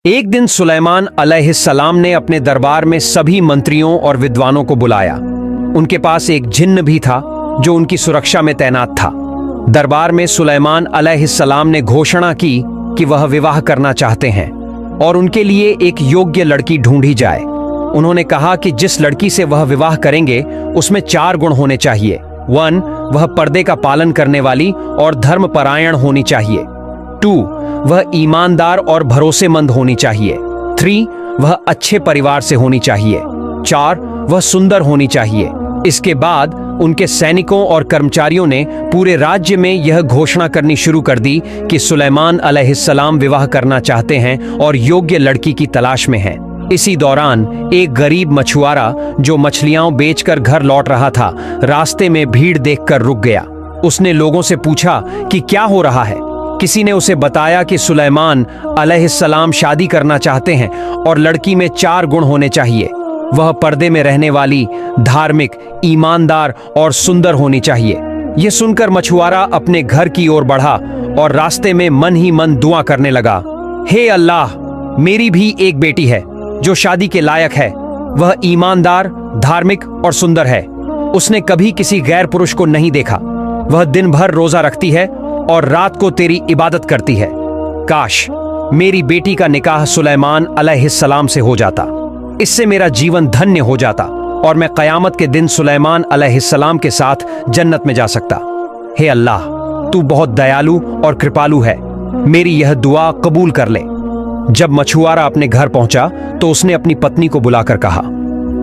एक दिन सुलेमान अलैहिस्सलाम ने अपने दरबार में सभी मंत्रियों और विद्वानों को बुलाया। उनके पास एक जिन्न भी था जो उनकी सुरक्षा में तैनात था। दरबार में सुलेमान अलैहिस्सलाम ने घोषणा की कि वह विवाह करना चाहते हैं और उनके लिए एक योग्य लड़की ढूंढी जाए। उन्होंने कहा कि जिस लड़की से वह विवाह करेंगे उसमें 4 गुण होने चाहिए। 1, वह पर्दे का पालन करने वाली और धर्मपरायण होनी चाहिए। 2, वह ईमानदार और भरोसेमंद होनी चाहिए। 3, वह अच्छे परिवार से होनी चाहिए। 4, वह सुंदर होनी चाहिए। इसके बाद उनके सैनिकों और कर्मचारियों ने पूरे राज्य में यह घोषणा करनी शुरू कर दी कि सुलेमान अलैहिस्सलाम विवाह करना चाहते हैं और योग्य लड़की की तलाश में हैं। इसी दौरान एक गरीब मछुआरा जो मछलियां बेचकर घर लौट रहा था, रास्ते में भीड़ देखकर रुक गया। उसने लोगों से पूछा कि क्या हो रहा है। किसी ने उसे बताया कि सुलेमान अलैहिस्सलाम शादी करना चाहते हैं और लड़की में 4 गुण होने चाहिए। वह पर्दे में रहने वाली, धार्मिक, ईमानदार और सुंदर होनी चाहिए। यह सुनकर मछुआरा अपने घर की ओर बढ़ा और रास्ते में मन ही मन दुआ करने लगा, हे अल्लाह, मेरी भी एक बेटी है जो शादी के लायक है। वह ईमानदार, धार्मिक और सुंदर है। उसने कभी किसी गैर पुरुष को नहीं देखा। वह दिन भर रोजा रखती है और रात को तेरी इबादत करती है। काश मेरी बेटी का निकाह सुलेमान अलैहिस्सलाम से हो जाता। इससे मेरा जीवन धन्य हो जाता और मैं क़यामत के दिन सुलेमान अलैहिस्सलाम के साथ जन्नत में जा सकता। हे अल्लाह, तू बहुत दयालु और कृपालु है। मेरी यह दुआ कबूल कर ले। जब मछुआरा अपने घर पहुंचा तो उसने अपनी पत्नी को बुलाकर कहा,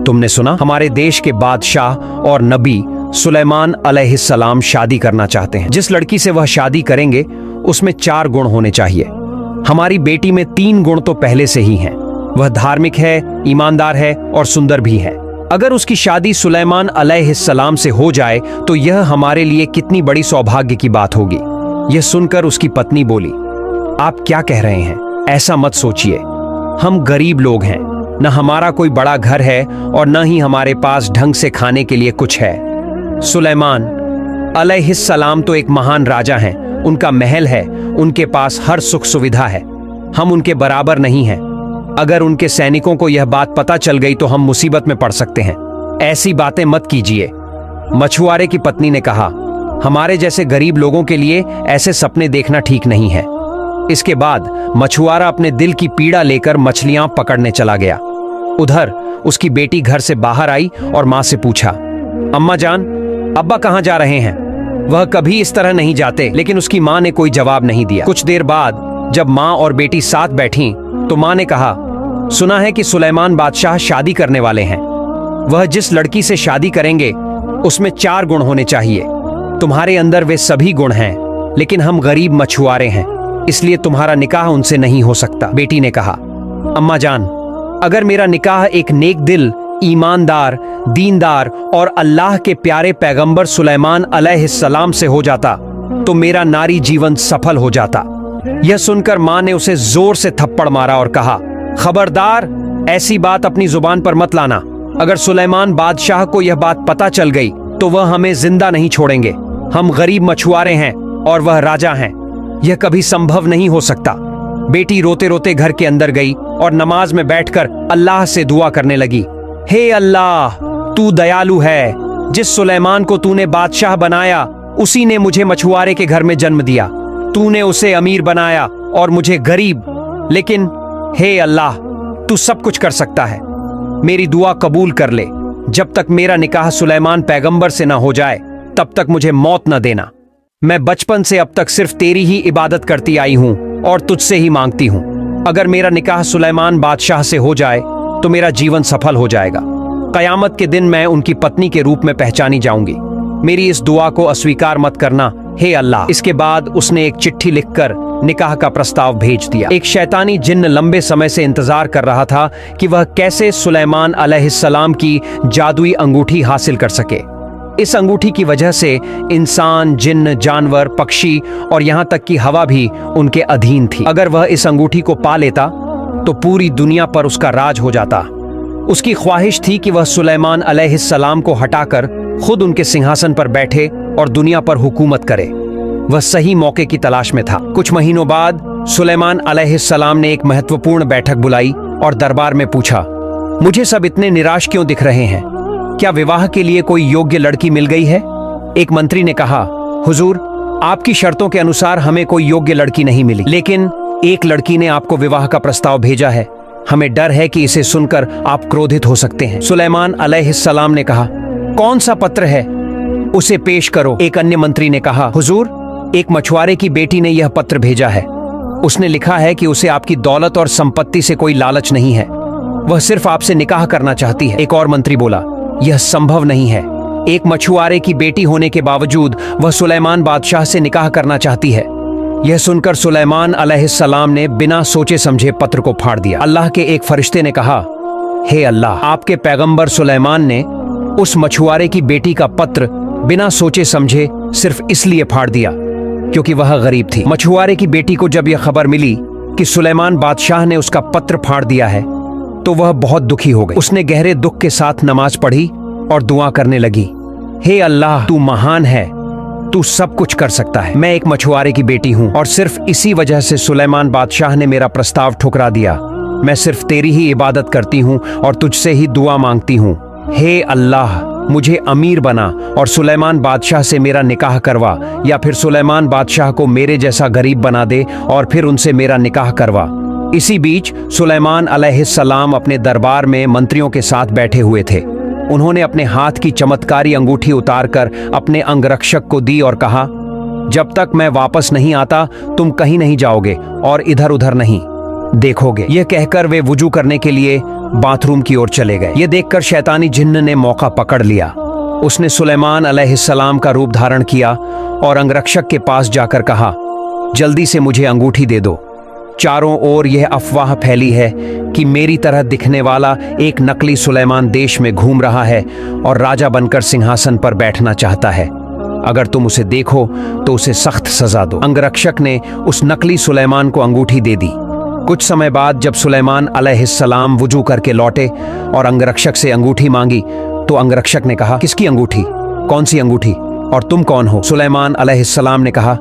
तुमने सुना, हमारे देश के बादशाह और नबी सुलेमान अलैहिस्सलाम शादी करना चाहते हैं। जिस लड़की से वह शादी करेंगे उसमें 4 गुण होने चाहिए। हमारी बेटी में 3 गुण तो पहले से ही हैं। वह धार्मिक है, ईमानदार है और सुंदर भी है। अगर उसकी शादी सुलेमान अलैहिस्सलाम से हो जाए तो यह हमारे लिए कितनी बड़ी सौभाग्य की बात होगी। यह सुनकर उसकी पत्नी बोली, आप क्या कह रहे हैं? ऐसा मत सोचिए। हम गरीब लोग हैं, न हमारा कोई बड़ा घर है और न ही हमारे पास ढंग से खाने के लिए कुछ है। सुलेमान अलैहिस्सलाम तो एक महान राजा हैं। उनका महल है, उनके पास हर सुख सुविधा है। हम उनके बराबर नहीं हैं। अगर उनके सैनिकों को यह बात पता चल गई तो हम मुसीबत में पड़ सकते हैं। ऐसी बातें मत कीजिए। मछुआरे की पत्नी ने कहा, हमारे जैसे गरीब लोगों के लिए ऐसे सपने देखना ठीक नहीं है। इसके बाद मछुआरा अपने दिल की पीड़ा लेकर मछलियां पकड़ने चला गया। उधर उसकी बेटी घर से बाहर आई और मां से पूछा, अम्मा जान, अब्बा कहां जा रहे हैं? वह कभी इस तरह नहीं जाते। लेकिन उसकी मां ने कोई जवाब नहीं दिया। कुछ देर बाद जब मां और बेटी साथ बैठी तो मां ने कहा, सुना है कि सुलेमान बादशाह शादी करने वाले हैं। वह जिस लड़की से शादी करेंगे उसमें 4 गुण होने चाहिए। तुम्हारे अंदर वे सभी गुण हैं, लेकिन हम गरीब मछुआरे हैं, इसलिए तुम्हारा निकाह उनसे नहीं हो सकता। बेटी ने कहा, अम्मा जान, अगर मेरा निकाह एक नेक दिल, ईमानदार, दीनदार और अल्लाह के प्यारे पैगंबर सुलेमान अलैहिस्सलाम से हो जाता तो मेरा नारी जीवन सफल हो जाता। यह सुनकर मां ने उसे जोर से थप्पड़ मारा और कहा, खबरदार, ऐसी बात अपनी जुबान पर मत लाना। अगर सुलेमान बादशाह को यह बात पता चल गई तो वह हमें जिंदा नहीं छोड़ेंगे। हम गरीब मछुआरे हैं और वह राजा हैं। यह कभी संभव नहीं हो सकता। बेटी रोते रोते घर के अंदर गई और नमाज में बैठकर अल्लाह से दुआ करने लगी, हे अल्लाह, तू दयालु है। जिस सुलेमान को तूने बादशाह बनाया उसी ने मुझे मछुआरे के घर में जन्म दिया। तूने उसे अमीर बनाया और मुझे गरीब। लेकिन हे अल्लाह, तू सब कुछ कर सकता है। मेरी दुआ कबूल कर ले। जब तक मेरा निकाह सुलेमान पैगंबर से ना हो जाए तब तक मुझे मौत न देना। मैं बचपन से अब तक सिर्फ तेरी ही इबादत करती आई हूं और तुझसे ही मांगती हूं। अगर मेरा निकाह सुलेमान बादशाह से हो जाए तो मेरा जीवन सफल हो जाएगा। कयामत के दिन मैं उनकी पत्नी के रूप में पहचानी जाऊंगी। मेरी इस दुआ को अस्वीकार मत करना, हे अल्लाह। इसके बाद उसने एक चिट्ठी लिखकर निकाह का प्रस्ताव भेज दिया। एक शैतानी जिन्न लंबे समय से इंतजार कर रहा था कि वह कैसे सुलेमान अलैहिस्सलाम की जादुई अंगूठी हासिल कर सके। इस अंगूठी की वजह से इंसान, जिन्न, जानवर, पक्षी और यहाँ तक कि हवा भी उनके अधीन थी। अगर वह इस अंगूठी को पा लेता तो पूरी दुनिया पर उसका राज हो जाता। उसकी ख्वाहिश थी कि वह सुलेमान अलैहिस्सलाम को हटाकर खुद उनके सिंहासन पर बैठे और दुनिया पर हुकूमत करे। वह सही मौके की तलाश में था। कुछ महीनों बाद सुलेमान अलैहिस्सलाम ने एक महत्वपूर्ण बैठक बुलाई और दरबार में पूछा, मुझे सब इतने निराश क्यों दिख रहे हैं? क्या विवाह के लिए कोई योग्य लड़की मिल गई है? एक मंत्री ने कहा, हुजूर, आपकी शर्तों के अनुसार हमें कोई योग्य लड़की नहीं मिली, लेकिन एक लड़की ने आपको विवाह का प्रस्ताव भेजा है। हमें डर है कि इसे सुनकर आप क्रोधित हो सकते हैं। सुलेमान अलैहिस्सलाम ने कहा, कौन सा पत्र है? उसे पेश करो। एक अन्य मंत्री ने कहा, हुजूर, एक मछुआरे की बेटी ने यह पत्र भेजा है। उसने लिखा है कि उसे आपकी दौलत और संपत्ति से कोई लालच नहीं है, वह सिर्फ आपसे निकाह करना चाहती है। एक और मंत्री बोला, यह संभव नहीं है। एक मछुआरे की बेटी होने के बावजूद वह सुलेमान बादशाह से निकाह करना चाहती है। यह सुनकर सुलेमान अलैहिस्सलाम ने बिना सोचे समझे पत्र को फाड़ दिया। अल्लाह के एक फरिश्ते ने कहा, हे अल्लाह, आपके पैगंबर सुलेमान ने उस मछुआरे की बेटी का पत्र बिना सोचे समझे सिर्फ इसलिए फाड़ दिया क्योंकि वह गरीब थी। मछुआरे की बेटी को जब यह खबर मिली कि सुलेमान बादशाह ने उसका पत्र फाड़ दिया है तो वह बहुत दुखी हो गई। उसने गहरे दुख के साथ नमाज पढ़ी और दुआ करने लगी, हे अल्लाह, तू महान है, तू सब कुछ कर सकता है। मैं एक मछुआरे की बेटी हूँ और सिर्फ इसी वजह से सुलेमान बादशाह ने मेरा प्रस्ताव ठुकरा दिया। मैं सिर्फ तेरी ही इबादत करती हूँ और तुझसे ही दुआ मांगती हूँ। हे अल्लाह, मुझे अमीर बना और सुलेमान बादशाह से मेरा निकाह करवा, या फिर सुलेमान बादशाह को मेरे जैसा गरीब बना दे और फिर उनसे मेरा निकाह करवा। इसी बीच सुलेमान अलैहिस्सलाम अपने दरबार में मंत्रियों के साथ बैठे हुए थे। उन्होंने अपने हाथ की चमत्कारी अंगूठी उतारकर अपने अंगरक्षक को दी और कहा, जब तक मैं वापस नहीं आता तुम कहीं नहीं जाओगे और इधर उधर नहीं देखोगे। यह कहकर वे वुजू करने के लिए बाथरूम की ओर चले गए। यह देखकर शैतानी जिन्न ने मौका पकड़ लिया। उसने सुलेमान अलैहिस्सलाम का रूप धारण किया और अंगरक्षक के पास जाकर कहा, जल्दी से मुझे अंगूठी दे दो। चारों ओर यह अफवाह फैली है कि मेरी तरह दिखने वाला एक नकली सुलेमान देश में घूम रहा है और राजा बनकर सिंहासन पर बैठना चाहता है। अगर तुम उसे देखो तो उसे सख्त सजा दो। अंगरक्षक ने उस नकली सुलेमान को अंगूठी दे दी। कुछ समय बाद जब सुलेमान अलैहिस्सलाम वुजू करके लौटे और अंगरक्षक से अंगूठी मांगी तो अंगरक्षक ने कहा, किसकी अंगूठी? कौन सी अंगूठी? और तुम कौन हो? सुलेमान अलैहिस्सलाम ने कहा,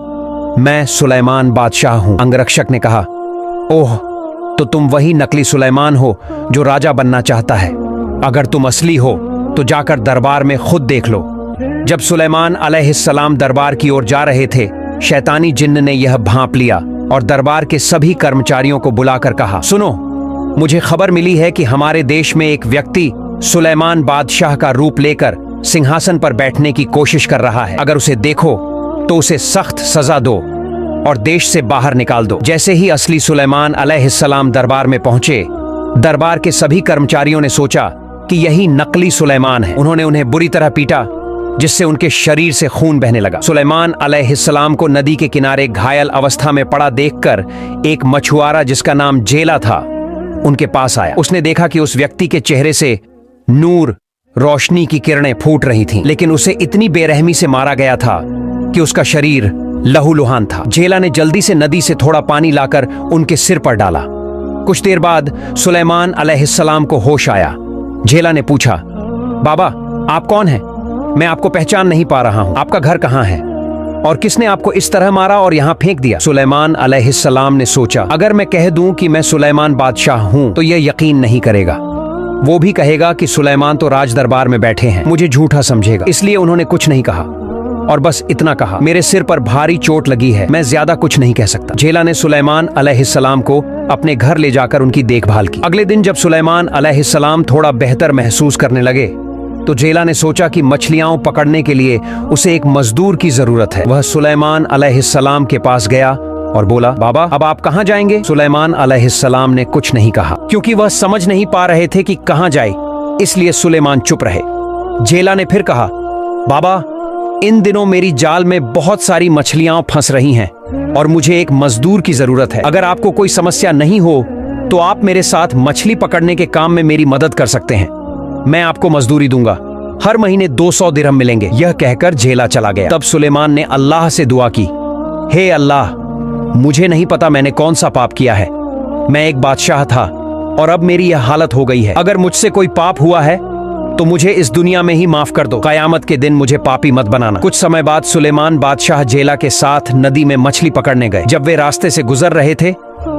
मैं सुलेमान बादशाह हूं। अंगरक्षक ने कहा, ओह, तो तुम वही नकली सुलेमान हो जो राजा बनना चाहता है। अगर तुम असली हो तो जाकर दरबार में खुद देख लो। जब सुलेमान अलैहिस्सलाम दरबार की ओर जा रहे थे, शैतानी जिन्न ने यह भांप लिया और दरबार के सभी कर्मचारियों को बुलाकर कहा, सुनो, मुझे खबर मिली है कि हमारे देश में एक व्यक्ति सुलेमान बादशाह का रूप लेकर सिंहासन पर बैठने की कोशिश कर रहा है। अगर उसे देखो तो उसे सख्त सजा दो और देश से बाहर निकाल दो। जैसे ही असली सुलेमान अलैहिस्सलाम दरबार में पहुंचे, दरबार के सभी कर्मचारियों ने सोचा कि यही नकली सुलेमान है। उन्होंने उन्हें बुरी तरह पीटा जिससे उनके शरीर से खून बहने लगा। सुलेमान अलैहिस्सलाम को नदी के किनारे घायल अवस्था में पड़ा देखकर एक मछुआरा जिसका नाम जेला था उनके पास आया। उसने देखा कि उस व्यक्ति के चेहरे से नूर, रोशनी की किरणें फूट रही थीं, लेकिन उसे इतनी बेरहमी से मारा गया था कि उसका शरीर लहूलुहान था। जेला ने जल्दी से नदी से थोड़ा पानी लाकर उनके सिर पर डाला। कुछ देर बाद सुलेमान अलैहिस्सलाम को होश आया। जेला ने पूछा, बाबा, आप कौन हैं? मैं आपको पहचान नहीं पा रहा हूं। आपका घर कहां है और किसने आपको इस तरह मारा और यहां फेंक दिया? सुलेमान अलैहिस्सलाम ने सोचा, अगर मैं कह दूं कि मैं सुलेमान बादशाह हूं तो यह यकीन नहीं करेगा। वो भी कहेगा कि सुलेमान तो राज दरबार में बैठे हैं, मुझे झूठा समझेगा। इसलिए उन्होंने कुछ नहीं कहा और बस इतना कहा, मेरे सिर पर भारी चोट लगी है, मैं ज्यादा कुछ नहीं कह सकता। जेला ने सुलेमान अलैहिस्सलाम को अपने घर ले जाकर उनकी देखभाल की। अगले दिन जब सुलेमान अलैहिस्सलाम थोड़ा बेहतर महसूस करने लगे तो जेला ने सोचा कि मछलियां पकड़ने के लिए उसे एक मजदूर की जरूरत है। वह सुलेमान अलैहिस्सलाम के पास गया और बोला, बाबा, अब आप कहां जाएंगे? सुलेमान अलैहिस्सलाम ने कुछ नहीं कहा क्योंकि वह समझ नहीं पा रहे थे कि कहां जाए, इसलिए सुलेमान चुप रहे। जेला ने फिर कहा, बाबा, इन दिनों मेरी जाल में बहुत सारी मछलियां फंस रही हैं और मुझे एक मजदूर की जरूरत है। अगर आपको कोई समस्या नहीं हो तो आप मेरे साथ मछली पकड़ने के काम में मेरी मदद कर सकते हैं। मैं आपको मजदूरी दूंगा, हर महीने 200 दिरहम मिलेंगे। यह कहकर जेला चला गया। तब सुलेमान ने अल्लाह से दुआ की, हे अल्लाह, मुझे नहीं पता मैंने कौन सा पाप किया है। मैं एक बादशाह था और अब मेरी यह हालत हो गई है। अगर मुझसे कोई पाप हुआ है तो मुझे इस दुनिया में ही माफ कर दो, कयामत के दिन मुझे पापी मत बनाना। कुछ समय बाद सुलेमान बादशाह जेला के साथ नदी में मछली पकड़ने गए। जब वे रास्ते से गुजर रहे थे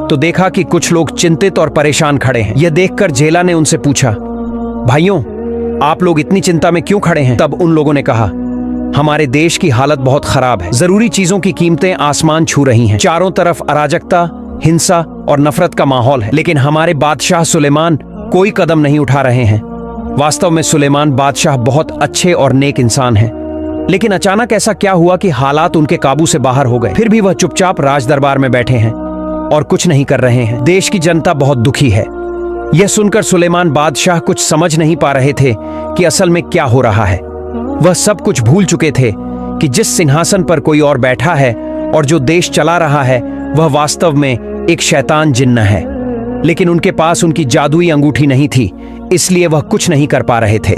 तो देखा कि कुछ लोग चिंतित और परेशान खड़े हैं। यह देखकर जेला ने उनसे पूछा, भाइयों, आप लोग इतनी चिंता में क्यों खड़े हैं? तब उन लोगों ने कहा, हमारे देश की हालत बहुत खराब है। जरूरी चीजों की कीमतें आसमान छू रही हैं। चारों तरफ अराजकता, हिंसा और नफरत का माहौल है, लेकिन हमारे बादशाह सुलेमान कोई कदम नहीं उठा रहे हैं। वास्तव में सुलेमान बादशाह बहुत अच्छे और नेक इंसान हैं, लेकिन अचानक ऐसा क्या हुआ कि हालात उनके काबू से बाहर हो गए। फिर भी वह चुपचाप राज दरबार में बैठे हैं और कुछ नहीं कर रहे हैं। देश की जनता बहुत दुखी है। यह सुनकर सुलेमान बादशाह कुछ समझ नहीं पा रहे थे कि असल में क्या हो रहा है। वह सब कुछ भूल चुके थे कि जिस सिंहासन पर कोई और बैठा है और जो देश चला रहा है वह वास्तव में एक शैतान जिन्न है। लेकिन उनके पास उनकी जादुई अंगूठी नहीं थी, इसलिए वह कुछ नहीं कर पा रहे थे।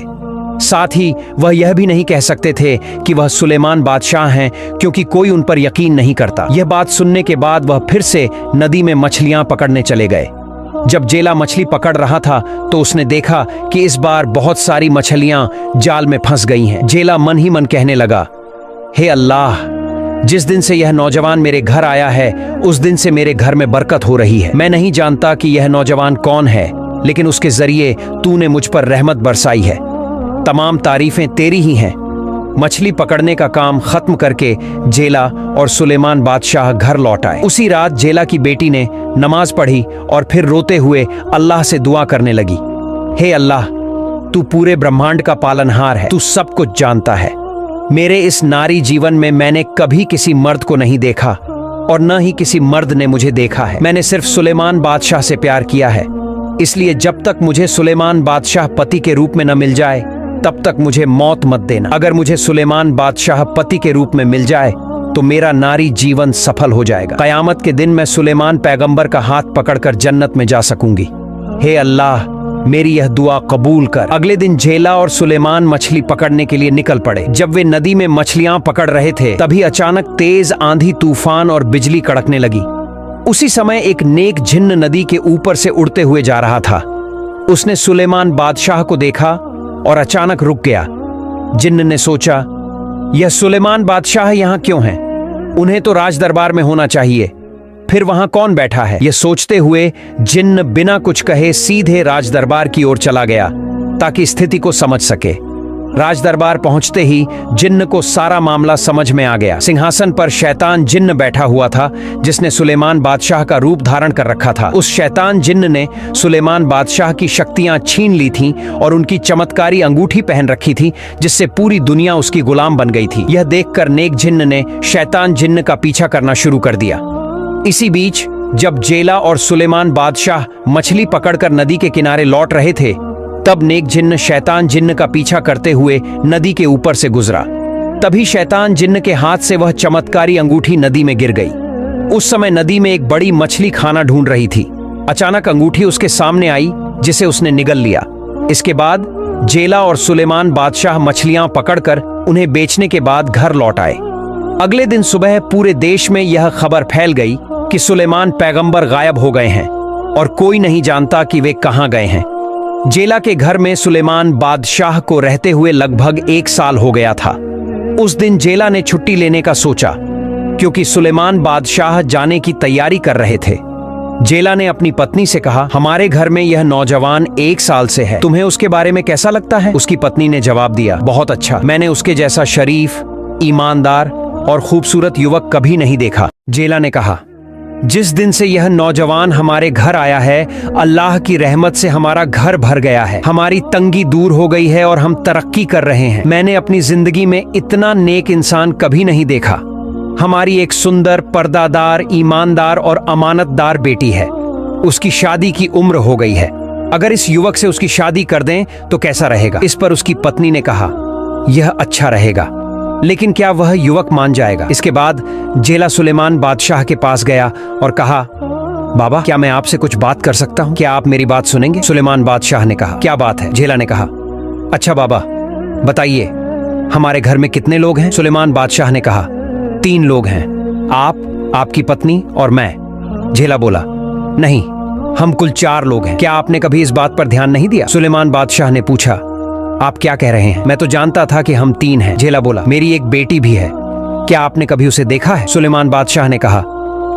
साथ ही वह यह भी नहीं कह सकते थे कि वह सुलेमान बादशाह हैं, क्योंकि कोई उन पर यकीन नहीं करता। यह बात सुनने के बाद वह फिर से नदी में मछलियां पकड़ने चले गए। जब जेला मछली पकड़ रहा था तो उसने देखा कि इस बार बहुत सारी मछलियां जाल में फंस गई हैं। जेला मन ही मन कहने लगा, हे अल्लाह, जिस दिन से यह नौजवान मेरे घर आया है उस दिन से मेरे घर में बरकत हो रही है। मैं नहीं जानता कि यह नौजवान कौन है, लेकिन उसके जरिए तूने मुझ पर रहमत बरसाई है। तमाम तारीफें तेरी ही हैं। मछली पकड़ने का काम खत्म करके जेला और सुलेमान बादशाह घर लौट आए। उसी रात जेला की बेटी ने नमाज पढ़ी और फिर रोते हुए अल्लाह से दुआ करने लगी, हे अल्लाह, तू पूरे ब्रह्मांड का पालनहार है, तू सब कुछ जानता है। मेरे इस नारी जीवन में मैंने कभी किसी मर्द को नहीं देखा और न ही किसी मर्द ने मुझे देखा है। मैंने सिर्फ सुलेमान बादशाह से प्यार किया है, इसलिए जब तक मुझे सुलेमान बादशाह पति के रूप में न मिल जाए तब तक मुझे मौत मत देना। अगर मुझे सुलेमान बादशाह पति के रूप में मिल जाए तो मेरा नारी जीवन सफल हो जाएगा। कयामत के दिन मैं सुलेमान पैगंबर का हाथ पकड़कर जन्नत में जा सकूंगी। हे अल्लाह, मेरी यह दुआ कबूल कर। अगले दिन जेला और सुलेमान मछली पकड़ने के लिए निकल पड़े। जब वे नदी में मछलियां पकड़ रहे थे तभी अचानक तेज आंधी, तूफान और बिजली कड़कने लगी। उसी समय एक नेक जिन्न नदी के ऊपर से उड़ते हुए जा रहा था। उसने सुलेमान बादशाह को देखा और अचानक रुक गया। जिन्न ने सोचा, यह सुलेमान बादशाह यहाँ क्यों हैं? उन्हें तो राज दरबार में होना चाहिए, फिर वहां कौन बैठा है? यह सोचते हुए जिन्न बिना कुछ कहे सीधे राज दरबार की ओर चला गया ताकि स्थिति को समझ सके। राज दरबार पहुंचते ही जिन्न को सारा मामला समझ में आ गया। सिंहासन पर शैतान जिन्न बैठा हुआ था जिसने सुलेमान बादशाह का रूप धारण कर रखा था। उस शैतान जिन्न ने सुलेमान बादशाह की शक्तियां छीन ली थीं और उनकी चमत्कारी अंगूठी पहन रखी थी, जिससे पूरी दुनिया उसकी गुलाम बन गई थी। यह देखकर नेक जिन्न ने शैतान जिन्न का पीछा करना शुरू कर दिया। इसी बीच जब जेला और सुलेमान बादशाह मछली पकड़कर नदी के किनारे लौट रहे थे तब नेक जिन्न शैतान जिन्न का पीछा करते हुए नदी के ऊपर से गुजरा। तभी शैतान जिन्न के हाथ से वह चमत्कारी अंगूठी नदी में गिर गई। उस समय नदी में एक बड़ी मछली खाना ढूंढ रही थी। अचानक अंगूठी उसके सामने आई जिसे उसने निगल लिया। इसके बाद जेला और सुलेमान बादशाह मछलियां पकड़कर उन्हें बेचने के बाद घर लौट आए। अगले दिन सुबह पूरे देश में यह खबर फैल गई कि सुलेमान पैगंबर गायब हो गए हैं और कोई नहीं जानता कि वे कहां गए हैं। जेला के घर में सुलेमान बादशाह को रहते हुए लगभग 1 साल हो गया था। उस दिन जेला ने छुट्टी लेने का सोचा क्योंकि सुलेमान बादशाह जाने की तैयारी कर रहे थे। जेला ने अपनी पत्नी से कहा, हमारे घर में यह नौजवान 1 साल से है, तुम्हें उसके बारे में कैसा लगता है? उसकी पत्नी ने जवाब दिया, बहुत अच्छा, मैंने उसके जैसा शरीफ, ईमानदार और खूबसूरत युवक कभी नहीं देखा। जेला ने कहा, जिस दिन से यह नौजवान हमारे घर आया है अल्लाह की रहमत से हमारा घर भर गया है, हमारी तंगी दूर हो गई है और हम तरक्की कर रहे हैं। मैंने अपनी जिंदगी में इतना नेक इंसान कभी नहीं देखा। हमारी एक सुंदर, पर्दादार, ईमानदार और अमानतदार बेटी है। उसकी शादी की उम्र हो गई है। अगर इस युवक से उसकी शादी कर दें तो कैसा रहेगा? इस पर उसकी पत्नी ने कहा, यह अच्छा रहेगा, लेकिन क्या वह युवक मान जाएगा? इसके बाद जेला सुलेमान बादशाह के पास गया और कहा, बाबा, क्या मैं आपसे कुछ बात कर सकता हूँ? क्या आप मेरी बात सुनेंगे? सुलेमान बादशाह ने कहा, क्या बात है? जेला ने कहा, अच्छा बाबा, बताइए, हमारे घर में कितने लोग हैं? सुलेमान बादशाह ने कहा, 3 लोग हैं, आप, आपकी पत्नी और मैं। जेला बोला, नहीं, हम कुल 4 लोग हैं। क्या आपने कभी इस बात पर ध्यान नहीं दिया? सुलेमान बादशाह ने पूछा, आप क्या कह रहे हैं? मैं तो जानता था कि हम 3 हैं। झेला बोला, मेरी एक बेटी भी है। क्या आपने कभी उसे देखा है? सुलेमान बादशाह ने कहा,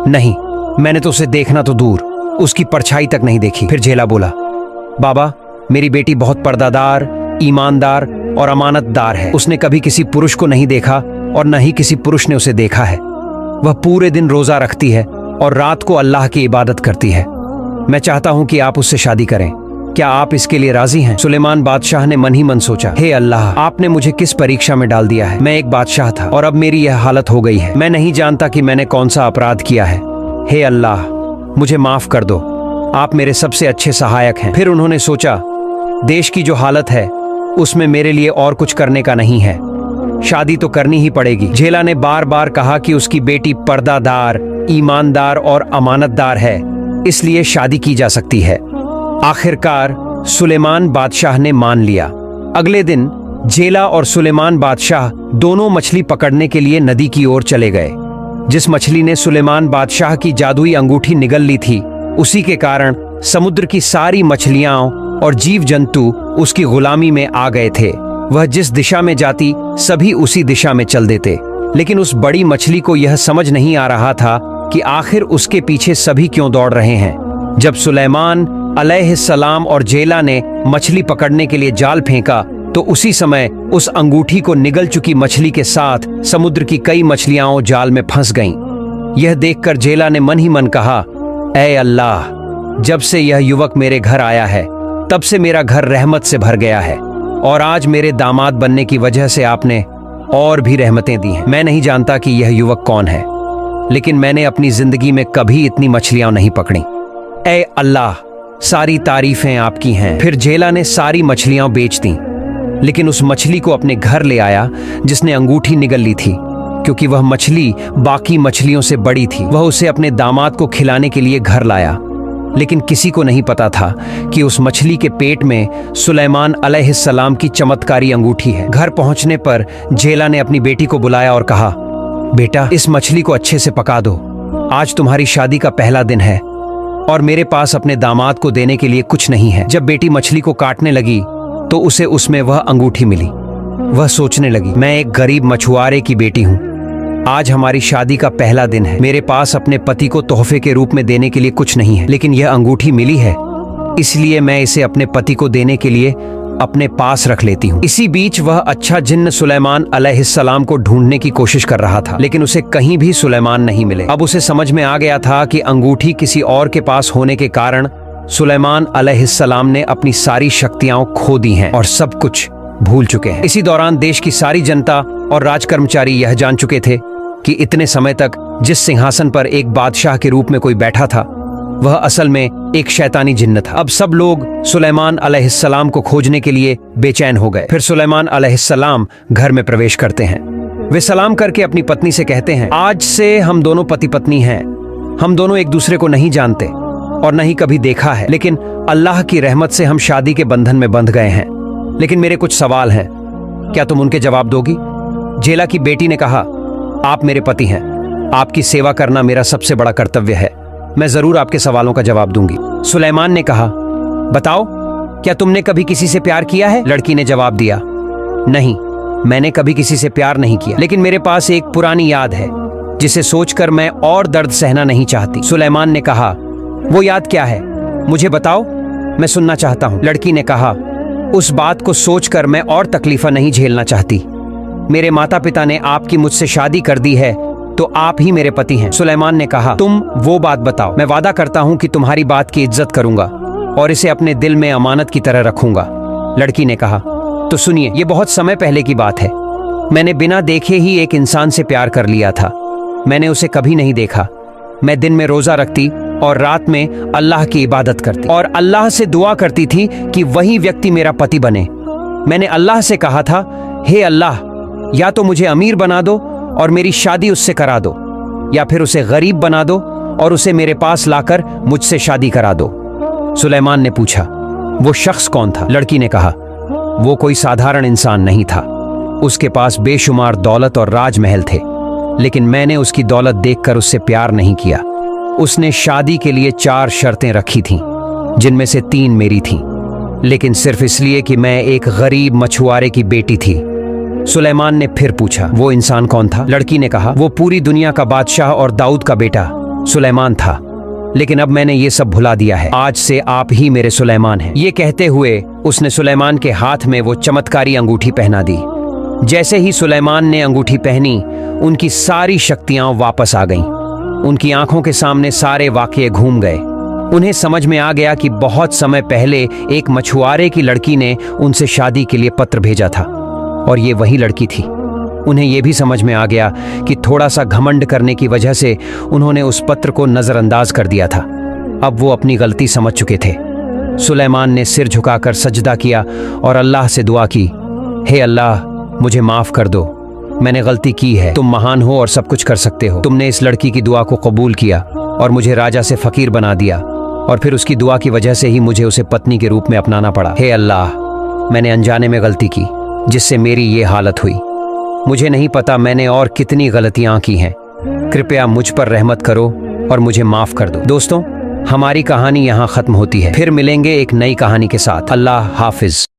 नहीं, मैंने तो उसे देखना तो दूर, उसकी परछाई तक नहीं देखी। फिर झेला बोला, बाबा, मेरी बेटी बहुत पर्दादार, ईमानदार और अमानतदार है। उसने कभी किसी पुरुष को नहीं देखा और न ही किसी पुरुष ने उसे देखा है। वह पूरे दिन रोजा रखती है और रात को अल्लाह की इबादत करती है। मैं चाहता हूं कि आप उससे शादी करें। क्या आप इसके लिए राजी हैं? सुलेमान बादशाह ने मन ही मन सोचा, हे अल्लाह, आपने मुझे किस परीक्षा में डाल दिया है? मैं एक बादशाह था और अब मेरी यह हालत हो गई है। मैं नहीं जानता कि मैंने कौन सा अपराध किया है। हे अल्लाह, मुझे माफ कर दो, आप मेरे सबसे अच्छे सहायक हैं। फिर उन्होंने सोचा, देश की जो हालत है उसमें मेरे लिए और कुछ करने का नहीं है, शादी तो करनी ही पड़ेगी। झेला ने बार बार कहा कि उसकी बेटी पर्दादार, ईमानदार और अमानतदार है, इसलिए शादी की जा सकती है। आखिरकार सुलेमान बादशाह ने मान लिया। अगले दिन झेला और सुलेमान बादशाह दोनों मछली पकड़ने के लिए नदी की ओर चले गए। जिस मछली ने सुलेमान बादशाह की जादुई अंगूठी निगल ली थी, उसी के कारण समुद्र की सारी मछलियां और जीव जंतु उसकी गुलामी में आ गए थे। वह जिस दिशा में जाती सभी उसी दिशा में चल देते। लेकिन उस बड़ी मछली को यह समझ नहीं आ रहा था कि आखिर उसके पीछे सभी क्यों दौड़ रहे हैं। जब सुलेमान अलैहिस्सलाम और झेला ने मछली पकड़ने के लिए जाल फेंका तो उसी समय उस अंगूठी को निगल चुकी मछली के साथ समुद्र की कई मछलियां जाल में फंस गईं। यह देखकर झेला ने मन ही मन कहा, ऐ अल्लाह, जब से यह युवक मेरे घर आया है तब से मेरा घर रहमत से भर गया है और आज मेरे दामाद बनने की वजह से आपने और भी रहमतें दी हैं। मैं नहीं जानता कि यह युवक कौन है, लेकिन मैंने अपनी जिंदगी में कभी इतनी मछलियां नहीं पकड़ी। ऐ अल्लाह, सारी तारीफें आपकी हैं। फिर झेला ने सारी मछलियां बेच दी, लेकिन उस मछली को अपने घर ले आया जिसने अंगूठी निगल ली थी, क्योंकि वह मछली बाकी मछलियों से बड़ी थी। वह उसे अपने दामाद को खिलाने के लिए घर लाया, लेकिन किसी को नहीं पता था कि उस मछली के पेट में सुलेमान अलैहिस्सलाम की चमत्कारी अंगूठी है। घर पहुंचने पर झेला ने अपनी बेटी को बुलाया और कहा, बेटा, इस मछली को अच्छे से पका दो। आज तुम्हारी शादी का पहला दिन है और मेरे पास अपने दामाद को देने के लिए कुछ नहीं है। जब बेटी मछली को काटने लगी तो उसे उसमें वह अंगूठी मिली। वह सोचने लगी, मैं एक गरीब मछुआरे की बेटी हूँ। आज हमारी शादी का पहला दिन है। मेरे पास अपने पति को तोहफे के रूप में देने के लिए कुछ नहीं है, लेकिन यह अंगूठी मिली है, इसलिए मैं इसे अपने पति को देने के लिए अपने पास रख लेती हूँ। इसी बीच वह अच्छा जिन्न सुलेमान अलैहिस्सलाम को ढूंढने की कोशिश कर रहा था, लेकिन उसे कहीं भी सुलेमान नहीं मिले। अब उसे समझ में आ गया था कि अंगूठी किसी और के पास होने के कारण सुलेमान अलैहिस्सलाम ने अपनी सारी शक्तियां खो दी हैं और सब कुछ भूल चुके हैं। इसी दौरान देश की सारी जनता और राजकर्मचारी यह जान चुके थे कि इतने समय तक जिस सिंहासन पर एक बादशाह के रूप में कोई बैठा था, वह असल में एक शैतानी जिन्न था। अब सब लोग सुलेमान अलैहिस्सलाम को खोजने के लिए बेचैन हो गए। फिर सुलेमान अलैहिस्सलाम घर में प्रवेश करते हैं। वे सलाम करके अपनी पत्नी से कहते हैं, आज से हम दोनों पति पत्नी हैं। हम दोनों एक दूसरे को नहीं जानते और न ही कभी देखा है, लेकिन अल्लाह की रहमत से हम शादी के बंधन में बंध गए हैं। लेकिन मेरे कुछ सवाल हैं, क्या तुम उनके जवाब दोगी? झेला की बेटी ने कहा, आप मेरे पति हैं, आपकी सेवा करना मेरा सबसे बड़ा कर्तव्य है। मैं जरूर आपके सवालों का जवाब दूंगी। सुलेमान ने कहा, बताओ, क्या तुमने कभी किसी से प्यार किया है? लड़की ने जवाब दिया, नहीं, मैंने कभी किसी से प्यार नहीं किया, लेकिन मेरे पास एक पुरानी याद है जिसे सोचकर मैं और दर्द सहना नहीं चाहती। सुलेमान ने कहा, वो याद क्या है? मुझे बताओ, मैं सुनना चाहता हूँ। लड़की ने कहा, उस बात को सोचकर मैं और तकलीफा नहीं झेलना चाहती। मेरे माता पिता ने आपकी मुझसे शादी कर दी है, तो आप ही मेरे पति हैं। सुलेमान ने कहा, तुम वो बात बताओ। मैं वादा करता हूँ कि तुम्हारी बात की इज्जत करूंगा और इसे अपने दिल में अमानत की तरह रखूंगा। लड़की ने कहा, तो सुनिए, ये बहुत समय पहले की बात है। मैंने बिना देखे ही एक इंसान से प्यार कर लिया था। मैंने उसे कभी नहीं देखा। मैं दिन में रोजा रखती और रात में अल्लाह की इबादत करती और अल्लाह से दुआ करती थी कि वही व्यक्ति मेरा पति बने। मैंने अल्लाह से कहा था, हे अल्लाह, या तो मुझे अमीर बना दो और मेरी शादी उससे करा दो, या फिर उसे गरीब बना दो और उसे मेरे पास लाकर मुझसे शादी करा दो। सुलेमान ने पूछा, वो शख्स कौन था? लड़की ने कहा, वो कोई साधारण इंसान नहीं था। उसके पास बेशुमार दौलत और राजमहल थे, लेकिन मैंने उसकी दौलत देखकर उससे प्यार नहीं किया। उसने शादी के लिए 4 शर्तें रखी थीं, जिनमें से 3 मेरी थीं। लेकिन सिर्फ इसलिए कि मैं एक गरीब मछुआरे की बेटी थी। सुलेमान ने फिर पूछा, वो इंसान कौन था? लड़की ने कहा, वो पूरी दुनिया का बादशाह और दाऊद का बेटा सुलेमान था। लेकिन अब मैंने ये सब भुला दिया है। आज से आप ही मेरे सुलेमान हैं। ये कहते हुए उसने सुलेमान के हाथ में वो चमत्कारी अंगूठी पहना दी। जैसे ही सुलेमान ने अंगूठी पहनी, उनकी सारी शक्तियां वापस आ गईं। उनकी आंखों के सामने सारे वाकये घूम गए। उन्हें समझ में आ गया कि बहुत समय पहले एक मछुआरे की लड़की ने उनसे शादी के लिए पत्र भेजा था और ये वही लड़की थी। उन्हें यह भी समझ में आ गया कि थोड़ा सा घमंड करने की वजह से उन्होंने उस पत्र को नजरअंदाज कर दिया था। अब वो अपनी गलती समझ चुके थे। सुलेमान ने सिर झुकाकर सजदा किया और अल्लाह से दुआ की, हे अल्लाह, मुझे माफ कर दो, मैंने गलती की है। तुम महान हो और सब कुछ कर सकते हो। तुमने इस लड़की की दुआ को कबूल किया और मुझे राजा से फकीर बना दिया, और फिर उसकी दुआ की वजह से ही मुझे उसे पत्नी के रूप में अपनाना पड़ा। हे अल्लाह, मैंने अनजाने में गलती की जिससे मेरी ये हालत हुई। मुझे नहीं पता मैंने और कितनी गलतियां की हैं। कृपया मुझ पर रहमत करो और मुझे माफ कर दो। दोस्तों, हमारी कहानी यहाँ खत्म होती है। फिर मिलेंगे एक नई कहानी के साथ। अल्लाह हाफिज।